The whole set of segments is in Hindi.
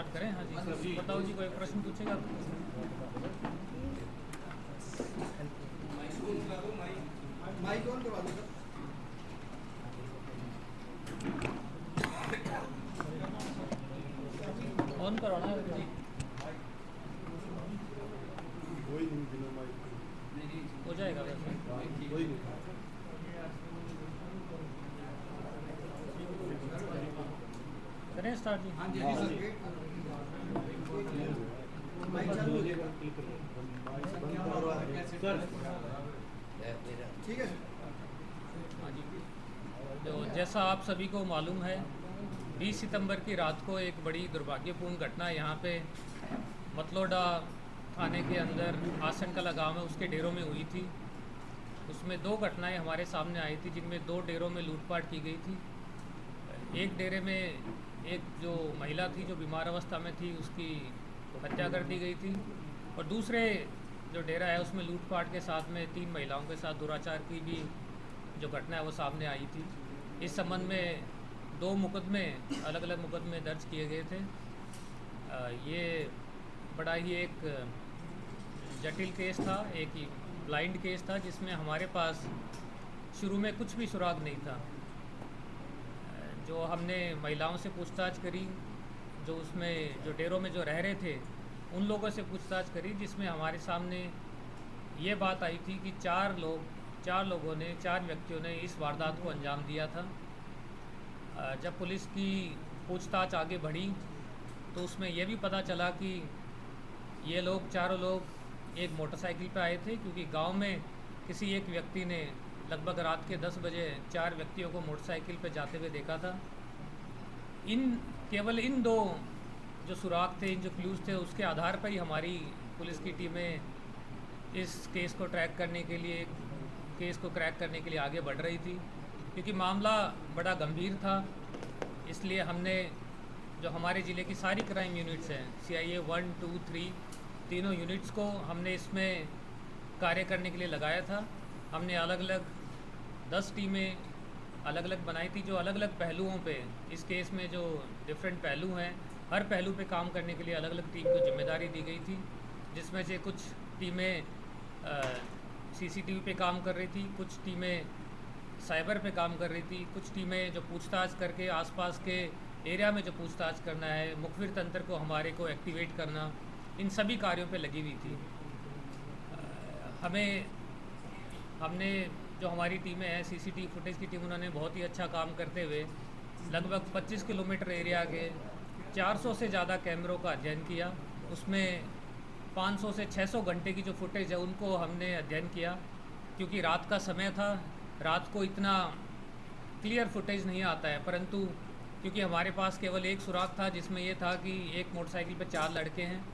स्टार्ट करें। हाँ जी बताओ जी, कोई प्रश्न पूछेगा तो? माइक ऑन करवा दो सर। ऑन करवाना है जी। कोई नहीं बिना माइक हो जाएगा वैसे। कोई नहीं। करें स्टार्ट जी। हाँ जी सर। माइक चालू हो जाएगा सर। ठीक है सर। हाँ जी, तो जैसा आप सभी को मालूम है, 20 सितंबर की रात को एक बड़ी दुर्भाग्यपूर्ण घटना यहाँ पे मतलोडा थाने के अंदर आसनकला गांव है उसके डेरों में हुई थी। उसमें दो घटनाएं हमारे सामने आई थी, जिनमें दो डेरों में लूटपाट की गई थी। एक डेरे में एक जो महिला थी जो बीमार अवस्था में थी, उसकी हत्या कर दी गई थी, और दूसरे जो डेरा है उसमें लूटपाट के साथ में 3 महिलाओं के साथ दुराचार की भी जो घटना है वो सामने आई थी। इस संबंध में 2 मुकदमे, अलग अलग मुकदमे दर्ज किए गए थे। ये बड़ा ही एक जटिल केस था, एक ब्लाइंड केस था, जिसमें हमारे पास शुरू में कुछ भी सुराग नहीं था। जो हमने महिलाओं से पूछताछ करी, जो उसमें जो डेरों में जो रह रहे थे उन लोगों से पूछताछ करी, जिसमें हमारे सामने ये बात आई थी कि 4 व्यक्तियों ने इस वारदात को अंजाम दिया था। जब पुलिस की पूछताछ आगे बढ़ी तो उसमें यह भी पता चला कि ये लोग, चारों लोग एक मोटरसाइकिल पर आए थे, क्योंकि गांव में किसी एक व्यक्ति ने लगभग रात के 10 बजे 4 व्यक्तियों को मोटरसाइकिल पर जाते हुए देखा था। केवल इन 2 जो सुराग थे, इन जो क्लूज़ थे, उसके आधार पर ही हमारी पुलिस की टीमें इस केस को क्रैक करने के लिए आगे बढ़ रही थी। क्योंकि मामला बड़ा गंभीर था, इसलिए हमने जो हमारे ज़िले की सारी क्राइम यूनिट्स हैं, CIA 1, 2, 3 तीनों यूनिट्स को हमने इसमें कार्य करने के लिए लगाया था। हमने अलग अलग 10 टीमें अलग अलग बनाई थी, जो अलग अलग पहलुओं पे, इस केस में जो डिफरेंट पहलू हैं, हर पहलू पे काम करने के लिए अलग अलग टीम को जिम्मेदारी दी गई थी। जिसमें से कुछ टीमें CCTV पे काम कर रही थी, कुछ टीमें साइबर पे काम कर रही थी, कुछ टीमें जो पूछताछ करके आसपास के एरिया में जो पूछताछ करना है, मुखबिर तंत्र को हमारे को एक्टिवेट करना, इन सभी कार्यों पे लगी हुई थी। हमने जो हमारी टीमें हैं, CCTV फुटेज की टीम, उन्होंने बहुत ही अच्छा काम करते हुए लगभग 25 किलोमीटर एरिया के 400 से ज़्यादा कैमरों का अध्ययन किया। उसमें 500 से 600 घंटे की जो फुटेज है उनको हमने अध्ययन किया, क्योंकि रात का समय था, रात को इतना क्लियर फुटेज नहीं आता है। परंतु क्योंकि हमारे पास केवल एक सुराग था, जिसमें ये था कि एक मोटरसाइकिल पर 4 लड़के हैं,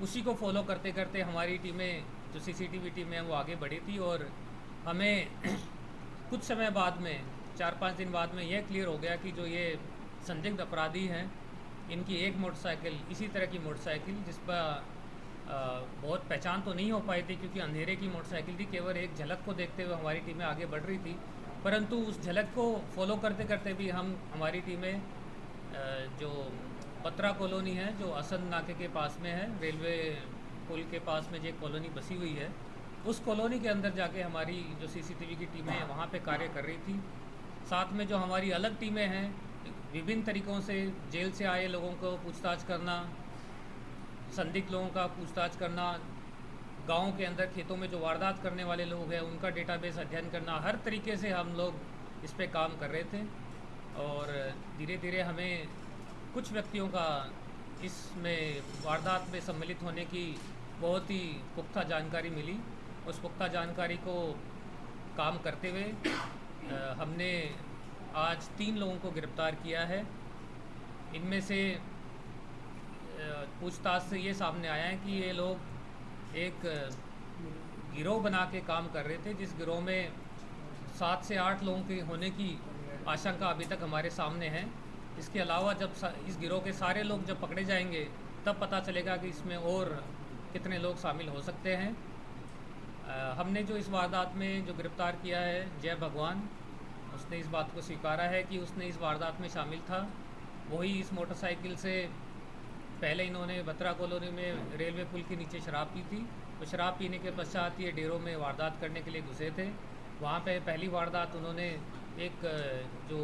उसी को फॉलो करते करते हमारी टीमें, जो CCTV टीमें हैं, वो आगे बढ़ी थी। और हमें कुछ समय बाद में, 4-5 दिन बाद में, यह क्लियर हो गया कि जो ये संदिग्ध अपराधी हैं, इनकी एक मोटरसाइकिल, इसी तरह की मोटरसाइकिल, जिस पर बहुत पहचान तो नहीं हो पाई थी, क्योंकि अंधेरे की मोटरसाइकिल थी, केवल एक झलक को देखते हुए हमारी टीमें आगे बढ़ रही थी। परंतु उस झलक को फॉलो करते करते भी हमारी टीमें जो बत्रा कॉलोनी है, जो असन नाके के पास में है, रेलवे पुल के पास में जो एक कॉलोनी बसी हुई है, उस कॉलोनी के अंदर जाके हमारी जो CCTV की टीमें हैं वहाँ पे कार्य कर रही थी। साथ में जो हमारी अलग टीमें हैं, विभिन्न तरीक़ों से जेल से आए लोगों को पूछताछ करना, संदिग्ध लोगों का पूछताछ करना, गाँव के अंदर खेतों में जो वारदात करने वाले लोग हैं उनका डेटाबेस अध्ययन करना, हर तरीके से हम लोग इस पे काम कर रहे थे। और धीरे धीरे हमें कुछ व्यक्तियों का इसमें वारदात में सम्मिलित होने की बहुत ही पुख्ता जानकारी मिली। उस पुख्ता जानकारी को काम करते हुए हमने आज 3 लोगों को गिरफ्तार किया है। इनमें से पूछताछ से ये सामने आया है कि ये लोग एक गिरोह बना के काम कर रहे थे, जिस गिरोह में 7 से 8 लोगों के होने की आशंका अभी तक हमारे सामने है। इसके अलावा जब इस गिरोह के सारे लोग जब पकड़े जाएंगे तब पता चलेगा कि इसमें और कितने लोग शामिल हो सकते हैं। हमने जो इस वारदात में जो गिरफ़्तार किया है, जय भगवान, उसने इस बात को स्वीकारा है कि उसने इस वारदात में शामिल था। वही इस मोटरसाइकिल से पहले इन्होंने बत्रा कॉलोनी में रेलवे पुल के नीचे शराब पी थी, तो शराब पीने के पश्चात ये डेरों में वारदात करने के लिए घुसे थे। वहाँ पे पहली वारदात उन्होंने एक जो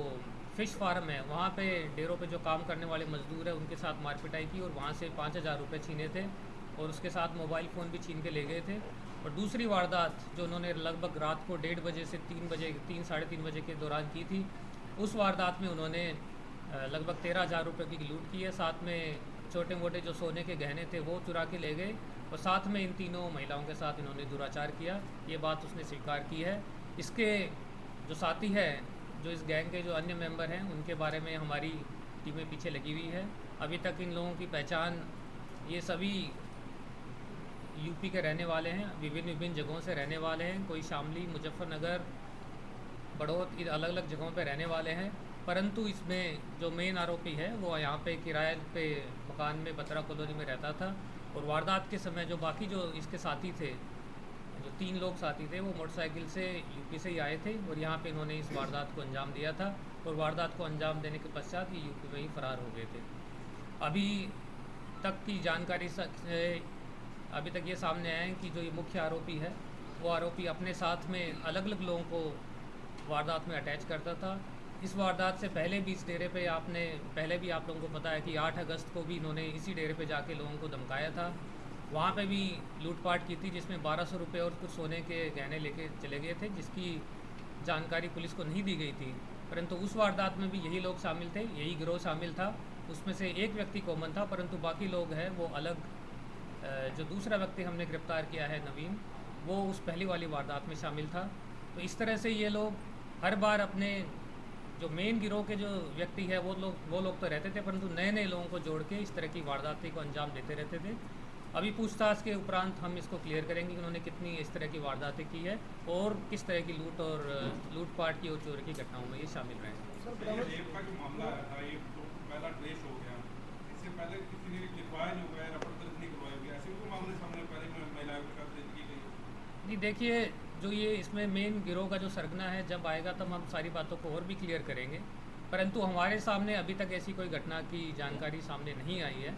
फ़िश फार्म है वहाँ पे डेरों पे जो काम करने वाले मज़दूर हैं उनके साथ मारपिटाई की और वहाँ से 5,000 रुपये छीने थे और उसके साथ मोबाइल फ़ोन भी छीन के ले गए थे। और दूसरी वारदात जो उन्होंने लगभग रात को 1:30 बजे से 3 साढ़े 3 बजे के दौरान की थी, उस वारदात में उन्होंने लगभग 13,000 रुपये की लूट की है। साथ में छोटे मोटे जो सोने के गहने थे वो चुरा के ले गए और साथ में इन तीनों महिलाओं के साथ इन्होंने दुराचार किया, ये बात उसने स्वीकार की है। इसके जो साथी है, जो इस गैंग के जो अन्य मेंबर हैं, उनके बारे में हमारी टीमें पीछे लगी हुई है। अभी तक इन लोगों की पहचान, ये सभी यूपी के रहने वाले हैं, विभिन्न जगहों से रहने वाले हैं। कोई शामली, मुजफ्फरनगर, बड़ौत, अलग अलग जगहों पर रहने वाले हैं। परंतु इसमें जो मेन आरोपी है वो यहाँ पे किराए पे मकान में बत्रा कॉलोनी में रहता था और वारदात के समय जो बाकी जो इसके साथी थे, जो 3 लोग साथी थे, वो मोटरसाइकिल से यूपी से ही आए थे और यहाँ पे इन्होंने इस वारदात को अंजाम दिया था और वारदात को अंजाम देने के पश्चात ये यूपी में ही फ़रार हो गए थे। अभी तक की जानकारी से अभी तक ये सामने आया है कि जो ये मुख्य आरोपी है वो आरोपी अपने साथ में अलग अलग लोगों को वारदात में अटैच करता था। इस वारदात से पहले भी इस डेरे पे पहले भी आप लोगों को पता है कि 8 अगस्त को भी इन्होंने इसी डेरे पे जाके लोगों को धमकाया था। वहाँ पे भी लूटपाट की थी जिसमें 1200 रुपये और कुछ सोने के गहने लेके चले गए थे, जिसकी जानकारी पुलिस को नहीं दी गई थी। परंतु उस वारदात में भी यही लोग शामिल थे, यही गिरोह शामिल था। उसमें से एक व्यक्ति कॉमन था, परंतु बाकी लोग हैं वो अलग। जो दूसरा व्यक्ति हमने गिरफ्तार किया है, नवीन, वो उस पहली वाली वारदात में शामिल था। तो इस तरह से ये लोग हर बार अपने जो मेन गिरोह के जो व्यक्ति है वो लोग तो रहते थे, परंतु नए नए लोगों को जोड़ के इस तरह की वारदाती को अंजाम देते रहते थे। अभी पूछताछ के उपरांत हम इसको क्लियर करेंगे कि उन्होंने कितनी इस तरह की वारदातें की है और किस तरह की लूटपाट की और चोरी की घटनाओं में ये शामिल रहे। रेप का जो मामला था, ये तो पहला ट्रेस हो गया, इससे पहले किसी ने लिखवाया नहीं हुआ है, रपट दर्ज नहीं करवाया गया, ऐसे कोई मामले सामने पहले महिलाओं के साथ की गई? जी देखिए, जो ये इसमें मेन गिरोह का जो सरगना है, जब आएगा तब हम सारी बातों को और भी क्लियर करेंगे। परंतु हमारे सामने अभी तक ऐसी कोई घटना की जानकारी सामने नहीं आई है।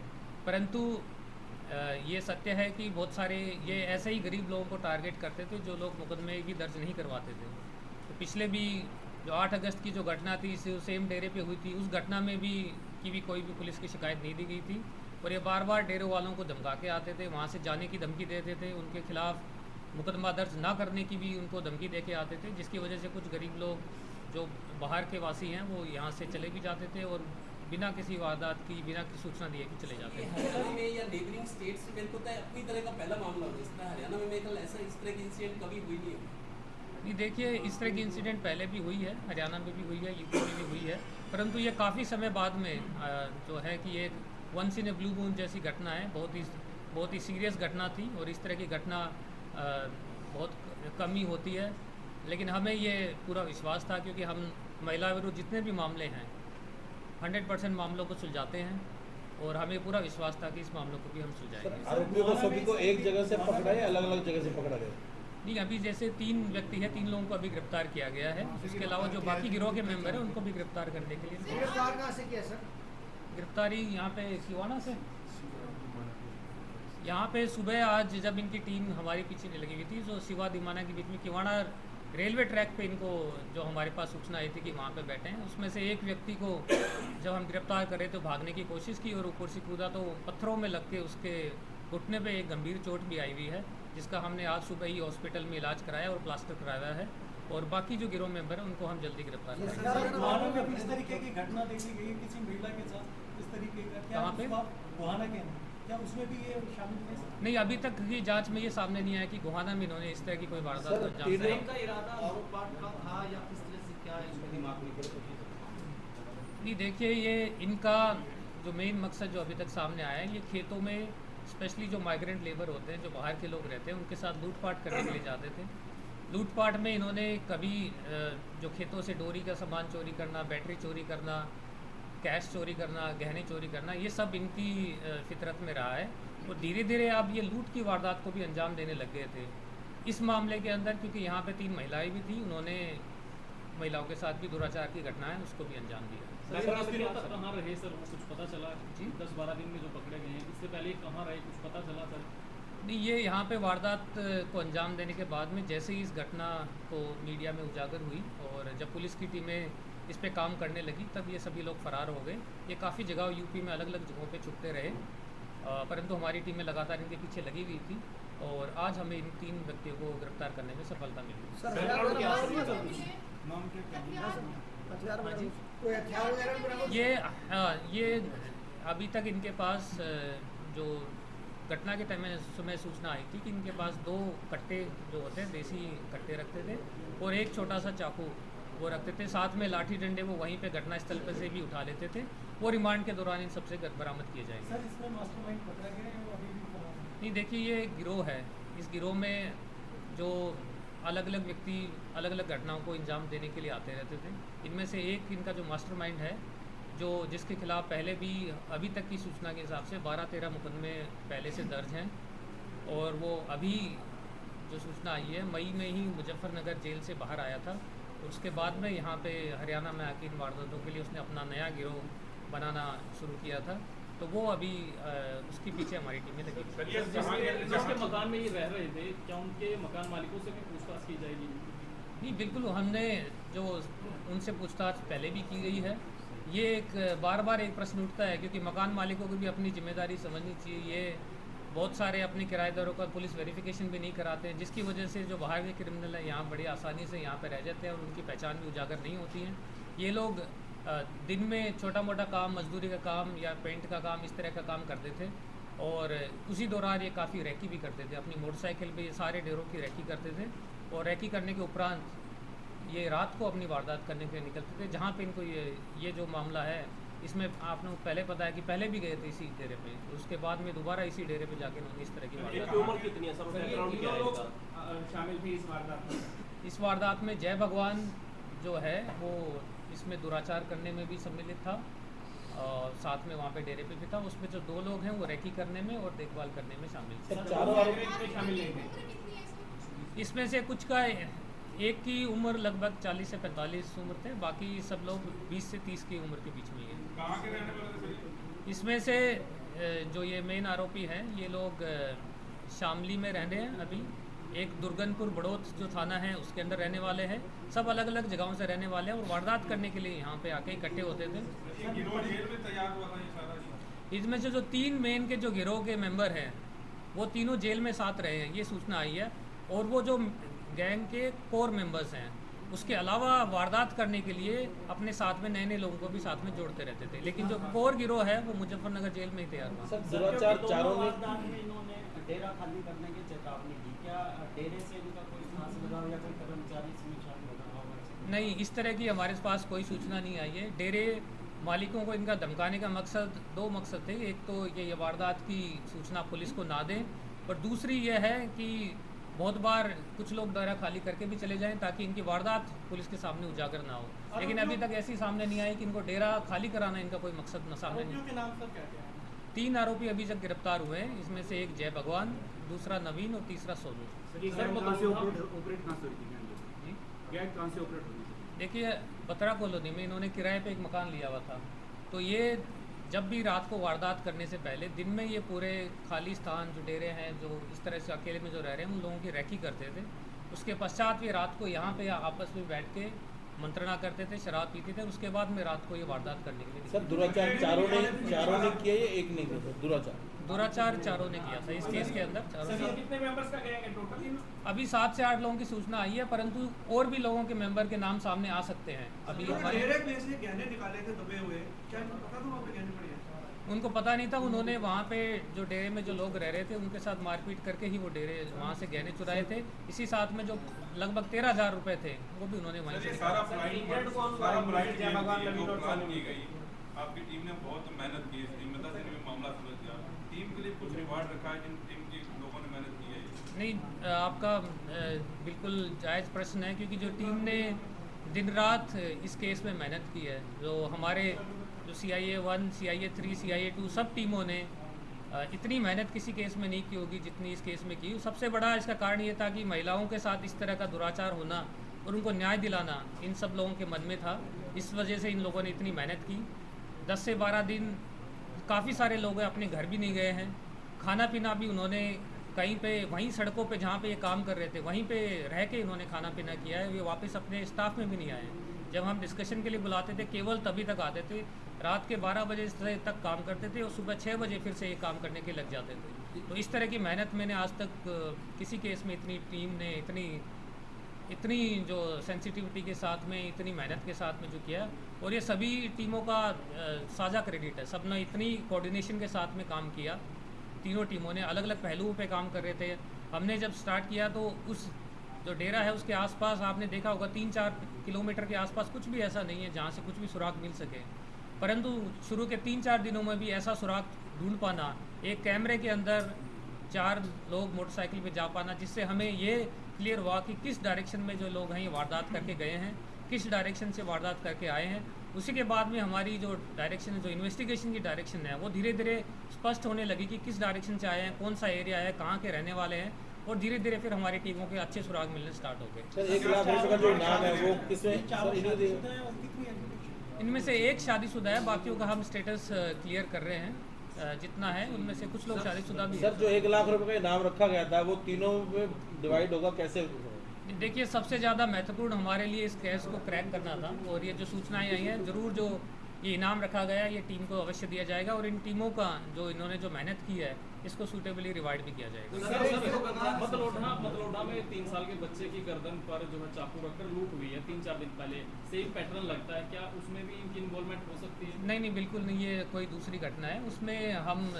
परंतु ये सत्य है कि बहुत सारे ये ऐसे ही गरीब लोगों को टारगेट करते थे जो लोग मुकदमे भी दर्ज नहीं करवाते थे। तो पिछले भी जो 8 अगस्त की जो घटना थी, सेम डेरे पे हुई थी, उस घटना में भी कोई भी पुलिस की शिकायत नहीं दी गई थी और ये बार बार डेरे वालों को धमका के आते थे, वहाँ से जाने की धमकी देते थे, उनके खिलाफ मुकदमा दर्ज ना करने की भी उनको धमकी दे के आते थे, जिसकी वजह से कुछ गरीब लोग जो बाहर के वासी हैं वो यहाँ से चले भी जाते थे और बिना किसी वारदात की, बिना किसी सूचना दिए कि चले जाते थे। हरियाणा में या नेबरिंग स्टेट्स में मेरे को तो अपनी तरह का पहला मामला हो, जिस तरह हरियाणा में मेरे ख्याल ऐसा इस तरह की इंसिडेंट कभी हुई नहीं है। नहीं देखिए, इस तरह की इंसिडेंट पहले भी हुई है, हरियाणा में भी हुई है, यूपी में भी हुई है, परंतु ये काफ़ी समय बाद में जो है कि ये once in a blue moon जैसी घटना है, बहुत ही सीरियस घटना थी और इस तरह की घटना बहुत कम ही होती है। लेकिन हमें ये पूरा विश्वास था क्योंकि हम महिला विरुद्ध जितने भी मामले हैं 100% मामलों को सुलझाते हैं और हमें पूरा विश्वास था कि इस मामलों को भी हम सुलझाएंगे। आरोपियों को सभी को एक जगह से पकड़ा है, अलग अलग जगह से पकड़ा गया? नहीं, अभी जैसे 3 व्यक्ति हैं, 3 लोगों को अभी गिरफ्तार किया गया है। इसके अलावा जो बाकी गिरोह के मेंबर हैं उनको भी गिरफ्तार करने के लिए गिरफ्तार कहाँ से किया सर? गिरफ्तारी यहाँ पे सिवाना से, यहाँ पे सुबह आज जब इनकी टीम हमारी पीछे नहीं लगी हुई थी, जो सिवा दिमाना के बीच में किवाना रेलवे ट्रैक पे इनको जो हमारे पास सूचना आई थी कि वहाँ पे बैठे हैं, उसमें से एक व्यक्ति को जब हम गिरफ्तार करे तो भागने की कोशिश की और ऊपर से कूदा तो पत्थरों में लग के उसके घुटने पे एक गंभीर चोट भी आई हुई है, जिसका हमने आज सुबह ही हॉस्पिटल में इलाज कराया और प्लास्टर कराया है और बाकी जो गिरोह मेंबर हैं उनको हम जल्दी गिरफ्तार करेंगे। गोहाना में इस तरीके की घटना देखी गई किसी महिला के साथ, इस तरीके का क्या कहाँ पे? गोहाना के अंदर क्या उसमें भी ये शामिल है? नहीं, अभी तक की जांच में ये सामने नहीं आया कि गोहाना में इन्होंने इस तरह की कोई वारदात को अंजाम दिया। इनका इरादा लूटपाट का था या किस तरह से, क्या इसमें दिमाग में नहीं देखिए, ये इनका जो मेन मकसद जो अभी तक सामने आया है, ये खेतों में स्पेशली जो माइग्रेंट लेबर होते हैं, जो बाहर के लोग रहते हैं, उनके साथ लूटपाट करने के लिए जाते थे। लूटपाट में इन्होंने कभी जो खेतों से डोरी का सामान चोरी करना, बैटरी चोरी करना, कैश चोरी करना, गहने चोरी करना, ये सब इनकी फितरत में रहा है और धीरे धीरे अब ये लूट की वारदात को भी अंजाम देने लग गए थे। इस मामले के अंदर क्योंकि यहाँ पे 3 महिलाएं भी थी, उन्होंने महिलाओं के साथ भी दुराचार की घटना है उसको भी अंजाम दिया। सर सर, 10 इसके दिनों बाद तक कहाँ रहे सर, वो कुछ पता चला? जी? 10-12 दिन में जो पकड़े गए हैं, इससे पहले कहाँ रहे, कुछ पता चला सर? नहीं, ये यहाँ पे वारदात को अंजाम देने के बाद में जैसे ही इस घटना को मीडिया में उजागर हुई और जब पुलिस की टीमें इस पे काम करने लगी तब ये सभी लोग फरार हो गए। ये काफ़ी जगह यूपी में अलग अलग जगहों पे छुपते रहे, परंतु हमारी टीमें लगातार इनके पीछे लगी हुई थी और आज हमें इन 3 व्यक्तियों को गिरफ्तार करने में सफलता मिली। नाम क्या हाँ जी, ये अभी तक इनके पास जो घटना के टाइम में सुबह सूचना आई थी कि इनके पास 2 कट्टे जो होते हैं देसी कट्टे रखते थे और एक छोटा सा चाकू वो रखते थे, साथ में लाठी डंडे वो वहीं पे घटनास्थल पर से भी उठा लेते थे। वो रिमांड के दौरान इन सबसे बरामद किए जाएंगे। सर इसमें मास्टरमाइंड पकड़ा गया है वो अभी भी फरार है? नहीं, देखिए ये एक गिरोह है। इस गिरोह में जो अलग अलग व्यक्ति अलग अलग घटनाओं को अंजाम देने के लिए आते रहते थे। इनमें से एक इनका जो मास्टरमाइंड है जो जिसके खिलाफ पहले भी अभी तक की सूचना के हिसाब से 12-13 मुकदमे पहले से दर्ज हैं और वो अभी जो सूचना आई है मई में ही मुजफ्फरनगर जेल से बाहर आया था। उसके बाद में यहाँ पे हरियाणा में आके इन वारदातों के लिए उसने अपना नया गिरोह बनाना शुरू किया था, तो वो अभी उसके पीछे हमारी टीमें लगी। जिसके मकान में ये रह रहे थे, क्या उनके मकान मालिकों से भी पूछताछ की जाएगी? नहीं, बिल्कुल, हमने जो उनसे पूछताछ पहले भी की गई है। ये एक बार बार एक प्रश्न उठता है क्योंकि मकान मालिकों को भी अपनी जिम्मेदारी समझनी चाहिए। ये बहुत सारे अपने किराएदारों का पुलिस वेरिफिकेशन भी नहीं कराते हैं, जिसकी वजह से जो बाहर के क्रिमिनल हैं यहाँ बड़ी आसानी से यहाँ पे रह जाते हैं और उनकी पहचान भी उजागर नहीं होती है। ये लोग दिन में छोटा मोटा काम, मजदूरी का काम या पेंट का काम, इस तरह का काम करते थे और उसी दौरान ये काफ़ी रैकी भी करते थे। अपनी मोटरसाइकिल पे ये सारे डेरों की रैकी करते थे और रैकी करने के उपरांत ये रात को अपनी वारदात करने के लिए निकलते थे। जहाँ पे इनको ये जो मामला है इसमें आपने पहले पता है कि पहले भी गए थे इसी डेरे पे, उसके बाद में दोबारा इसी डेरे पे जाके उन्होंने इस तरह की वारदात। उम्र कितनी है सर? बैकग्राउंड क्या है इनका? शामिल थे इस वारदात में? इस वारदात में जय भगवान जो है वो इसमें दुराचार करने में भी सम्मिलित था और साथ में वहाँ पे डेरे पे भी था। उसमें जो 2 लोग हैं वो रैकी करने में और देखभाल करने में शामिल थे। सर, चारों आरोपी शामिल नहीं थे? इसमें से कुछ का एक की उम्र लगभग 40 से 45 उम्र थे, बाकी सब लोग 20 से 30 की उम्र के बीच में ही हैं। कहाँ के रहने वाले थे सर? इसमें से जो ये मेन आरोपी हैं ये लोग शामली में रहने हैं अभी, एक दुर्गनपुर बड़ौत जो थाना है उसके अंदर रहने वाले हैं। सब अलग अलग जगहों से रहने वाले हैं और वारदात करने के लिए यहाँ पे आके इकट्ठे होते थे। ये गिरोह जेल में तैयार हुआ था ये सारा चीज़? इसमें से जो 3 मेन के जो गिरोह के मेंबर हैं वो तीनों जेल में साथ रहे हैं, ये सूचना आई है। और वो जो गैंग के कोर मेंबर्स हैं उसके अलावा वारदात करने के लिए अपने साथ में नए नए लोगों को भी साथ में जोड़ते रहते थे, लेकिन जो कोर गिरोह है वो मुजफ्फरनगर जेल में ही तैयार हुआ। सर, दुराचार चारों ने इन्होंने डेरा खाली करने की चेतावनी दी, क्या डेरे से इनका कोई खास लगाव या कोई कर्मचारी इसमें शामिल होगा? नहीं, इस तरह की हमारे पास कोई सूचना नहीं आई है। डेरे मालिकों को इनका धमकाने का मकसद 2 मकसद थे। एक तो ये वारदात की सूचना पुलिस को ना दें और दूसरी ये है कि बहुत बार कुछ लोग डेरा खाली करके भी चले जाएं ताकि इनकी वारदात पुलिस के सामने उजागर ना हो, लेकिन अभी तक ऐसी सामने नहीं आई कि इनको डेरा खाली कराना इनका कोई मकसद न सामने नहीं। के नाम सर क्या क्या है? 3 आरोपी अभी तक गिरफ्तार हुए हैं, इसमें से एक जय भगवान, दूसरा नवीन और तीसरा सोनू। सर कहाँ से ऑपरेट कहाँ से हुई थी गैंग? जी, गैंग कहाँ से ऑपरेट होती थी? देखिए बतरा कॉलोनी में इन्होंने किराए पे एक मकान लिया हुआ था, तो ये जब भी रात को वारदात करने से पहले दिन में ये पूरे खाली स्थान जो डेरे हैं जो इस तरह से अकेले में जो रह रहे हैं उन लोगों की रैकी करते थे। उसके पश्चात ये रात को यहाँ पे आपस में बैठ के मंत्रणा करते थे, शराब पीते थे, उसके बाद में रात को ये वारदात करने के लिए सर दुराचार चारों ने किया या एक ने किया? सर दुराचार चारों ने किया था इस केस के अंदर। चारों ने। कितने मेंबर्स का गैंग है टोटल? अभी 7 से 8 लोगों की सूचना आई है, परंतु और भी लोगों के मेंबर के नाम सामने आ सकते हैं। अभी हमारे गहने निकाले थे दबे हुए, क्या पता था वहाँ पे गहने पड़े हैं? उनको पता नहीं था, उन्होंने वहाँ पे जो डेरे में जो लोग रह रहे थे उनके साथ मारपीट करके ही वो डेरे वहाँ से गहने चुराए थे। इसी साथ में जो लगभग 13,000 रुपये थे वो भी उन्होंने वहीं से सारा निकाले। प्लान की गई। आपकी टीम ने बहुत मेहनत की इस टीम में, 10 दिन में मामला सुलझ गया। टीम के लिए कुछ रिवार्ड रखा है जिन टीम के लोगों ने मेहनत की है? नहीं, आपका बिल्कुल जायज़ प्रश्न है क्योंकि जो टीम ने दिन रात इस केस में मेहनत की है, जो हमारे जो CIA 1, CIA 3, CIA 2 सब टीमों ने इतनी मेहनत किसी केस में नहीं की होगी जितनी इस केस में की। सबसे बड़ा इसका कारण ये था कि महिलाओं के साथ इस तरह का दुराचार होना और उनको न्याय दिलाना इन सब लोगों के मन में था। इस वजह से इन लोगों ने इतनी मेहनत की। 10 से 12 दिन काफ़ी सारे लोग अपने घर भी नहीं गए हैं। खाना पीना भी उन्होंने कहीं पे वहीं सड़कों पे जहाँ पे ये काम कर रहे थे वहीं पे रह के इन्होंने खाना पीना किया है। ये वापस अपने स्टाफ में भी नहीं आए हैं। जब हम डिस्कशन के लिए बुलाते थे केवल तभी तक आते थे, रात के 12 बजे से तक काम करते थे और सुबह 6 बजे फिर से ये काम करने के लग जाते थे। तो इस तरह की मेहनत मैंने आज तक किसी केस में इतनी टीम ने इतनी जो सेंसिटिविटी के साथ में, इतनी मेहनत के साथ में जो किया, और ये सभी टीमों का साझा क्रेडिट है। सब ने इतनी कोऑर्डिनेशन के साथ में काम किया। तीनों टीमों ने अलग अलग पहलुओं पे काम कर रहे थे। हमने जब स्टार्ट किया तो उस जो डेरा है उसके आसपास आपने देखा होगा 3-4 किलोमीटर के आसपास कुछ भी ऐसा नहीं है जहाँ से कुछ भी सुराग मिल सके। परंतु शुरू के 3-4 दिनों में भी ऐसा सुराग ढूंढ पाना, एक कैमरे के अंदर 4 लोग मोटरसाइकिल पे जा पाना, जिससे हमें ये क्लियर हुआ कि किस डायरेक्शन में जो लोग हैं ये वारदात करके गए हैं, किस डायरेक्शन से वारदात करके आए हैं। उसी के बाद में हमारी जो डायरेक्शन है, जो इन्वेस्टिगेशन की डायरेक्शन है, वो धीरे धीरे स्पष्ट होने लगी कि किस डायरेक्शन से आए हैं, कौन सा एरिया है, कहाँ के रहने वाले हैं, और धीरे धीरे फिर हमारी टीमों के अच्छे सुराग मिलने स्टार्ट हो गए। सर 1 लाख रुपए का जो इनाम है वो किसमें चारों सर इन्हें दे- शादीशुदा हैं और कितनी एजुकेशन? इनमें से एक शादीशुदा है, बाकियों का हम स्टेटस क्लियर कर रहे हैं। जितना है उनमें से कुछ लोग शादीशुदा भी सर जो 1 लाख रुपए का इनाम रखा गया था वो तीनों में डिवाइड होगा कैसे? है। देखिए, सबसे ज़्यादा महत्वपूर्ण हमारे लिए इस केस को क्रैक करना था, और ये जो सूचनाएं आई हैं, ज़रूर जो ये इनाम रखा गया है ये टीम को अवश्य दिया जाएगा, और इन टीमों का जो इन्होंने जो मेहनत की है इसको सूटेबली रिवाइड भी किया जाएगा। मतलोडा में 3 साल के बच्चे की गर्दन पर जो है चाकू रखकर लूट हुई है 3-4 दिन पहले, सेम पैटर्न लगता है, क्या उसमें भी इनकी इन्वॉल्वमेंट हो सकती है? नहीं नहीं, बिल्कुल नहीं, ये कोई दूसरी घटना है। उसमें हम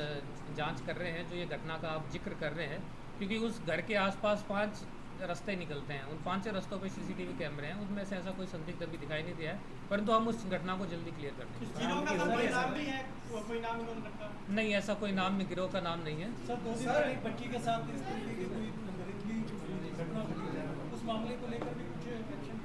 जांच कर रहे हैं, जो ये घटना का आप जिक्र कर रहे हैं, क्योंकि उस घर के आसपास 5 रास्ते निकलते हैं, उन 5 रास्तों पे सीसीटीवी कैमरे हैं, उनमें से ऐसा कोई संदिग्ध अभी दिखाई नहीं दिया है, परंतु हम उस घटना को जल्दी क्लियर कर देंगे। तीनों का कोई नाम भी है, कोई नाम इन्होंने रखा? नहीं, ऐसा कोई नाम में गिरोह का नाम नहीं है। सर 2 दिन पहले एक बच्ची के साथ इस तरीके की कोई दरिंदगी घटना घटी है, उस मामले को लेकर भी कुछ एक्शन?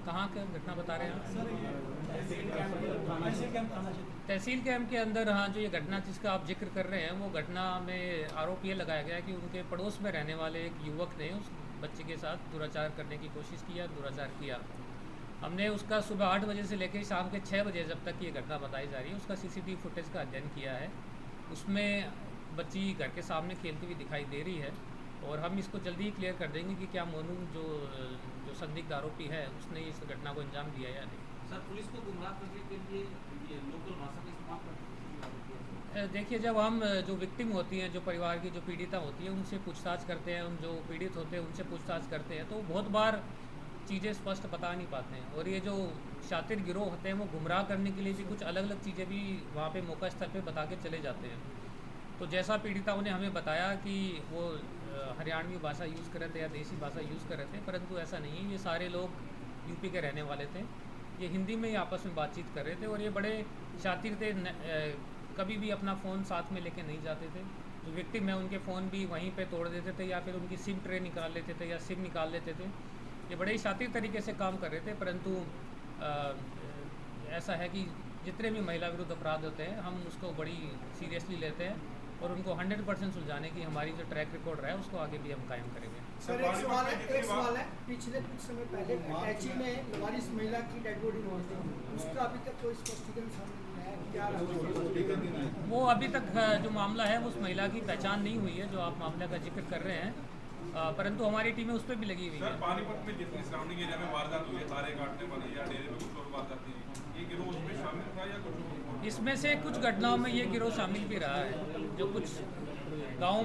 कहाँ का घटना बता रहे हैं आप? सर ये तहसील कैंप थाना क्षेत्र। तहसील कैंप के अंदर, हाँ, जो ये घटना जिसका आप जिक्र कर रहे हैं, वो घटना में आरोप ये लगाया गया कि उनके पड़ोस में रहने वाले एक युवक ने उस बच्चे के साथ दुराचार करने की कोशिश की या दुराचार किया। हमने उसका सुबह 8 बजे से लेकर शाम के 6 बजे जब तक ये घटना बताई जा रही है उसका सीसीटीवी फुटेज का अध्ययन किया है। उसमें बच्ची घर के सामने खेलती हुई दिखाई दे रही है, और हम इसको जल्दी ही क्लियर कर देंगे कि क्या मोनू जो संदिग्ध आरोपी है उसने इस घटना को अंजाम दिया या नहीं। सर पुलिस को गुमराह करने के लिए ये लोकल भाषा का इस्तेमाल करते हैं? देखिए, जब हम जो विक्टिम होती हैं, जो परिवार की जो पीड़िता होती है, उनसे पूछताछ करते हैं, उन जो पीड़ित होते हैं उनसे पूछताछ करते हैं, तो बहुत बार चीज़ें स्पष्ट बता नहीं पाते हैं, और ये जो शातिर गिरोह होते हैं वो गुमराह करने के लिए भी कुछ अलग अलग चीज़ें भी वहाँ पे मौका स्थल पे बता के चले जाते हैं। तो जैसा पीड़िताओं ने हमें बताया कि वो हरियाणवी भाषा यूज़ कर रहे थे या देसी भाषा यूज़ कर रहे थे, परंतु ऐसा नहीं है। ये सारे लोग यूपी के रहने वाले थे, ये हिंदी में ही आपस में बातचीत कर रहे थे, और ये बड़े शातिर थे, कभी भी अपना फ़ोन साथ में लेके नहीं जाते थे। जो विक्टिम है उनके फ़ोन भी वहीं पे तोड़ देते थे, या फिर उनकी सिम ट्रे निकाल लेते थे या सिम निकाल लेते थे। ये बड़े ही शातिर तरीके से काम कर रहे थे, परंतु ऐसा है कि जितने भी महिला विरुद्ध अपराध होते हैं हम उसको बड़ी सीरियसली लेते हैं, और उनको 100% सुलझाने की हमारी जो ट्रैक रिकॉर्ड रहा है उसको आगे भी हम कायम करेंगे। सर एक सवाल है, पिछले कुछ समय पहले अटैची में लवारिस महिला की डेड बॉडी मिली थी, उसका अभी तक कोई स्पष्टीकरण सामने नहीं आया, क्या रहा? वो अभी तक जो मामला है उस महिला की पहचान नहीं हुई है, जो आप मामले का जिक्र कर रहे हैं, परंतु हमारी टीमें उस पर भी लगी हुई सर है। पानीपत में जितनी सराउंडिंग एरिया में वारदात हुई है, तारे काटने वाली या डेरे में कुछ और वारदात थी, ये गिरोह उसमें शामिल था या कुछ और? इसमें से कुछ घटनाओं में ये गिरोह शामिल भी रहा है, जो कुछ गाँव